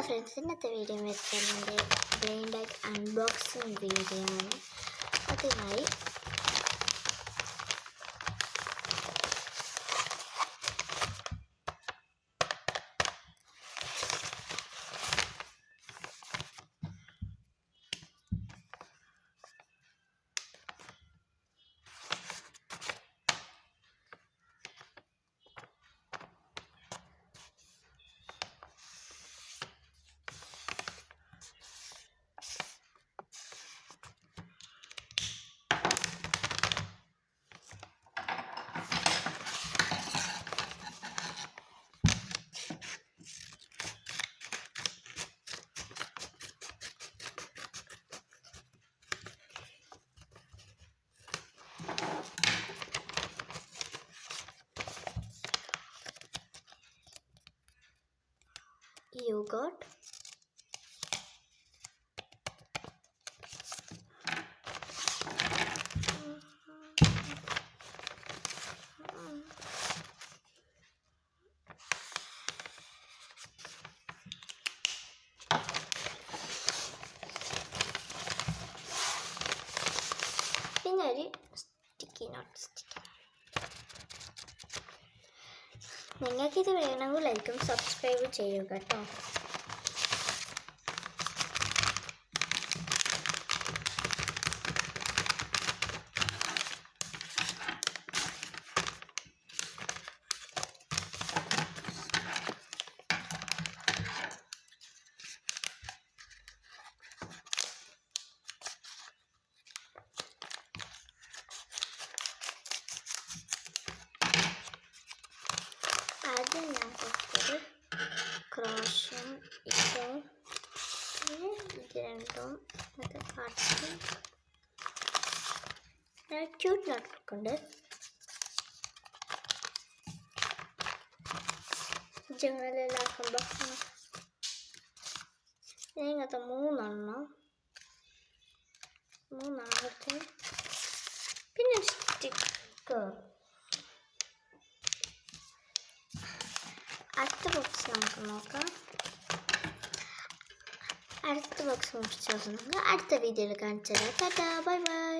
Friends, ഇന്നത്തെ video വെച്ചാൽ ബ്ലെയിൻ bag unboxing video ആണ്. അതിനായി yogurt, പിന്നെ ഒരു സ്റ്റിക്കി നോട്ട്. നിങ്ങൾക്കിത് വേണമെങ്കിൽ ലൈക്കും സബ്സ്ക്രൈബ് ചെയ്യുക കേട്ടോ. ആദ്യം ഞാൻ കൊടുത്തത് ക്രോഷും ഇതും ഇത് രണ്ടും അത് കാട്ടി ക്യൂട്ട് നോട്ടുണ്ട്. ജനലിലാക്കുമ്പോൾ ഇങ്ങനത്തെ മൂന്നെണ്ണം കൊടുത്ത് പിന്നെ സ്റ്റിക്കർ. അടുത്ത ബോക്സ് നമുക്ക് നോക്കാം. അടുത്ത ബോക്സ് മുറിച്ച് അടുത്ത വീഡിയോയിൽ കാണിച്ചു തരാം. Tata bye bye.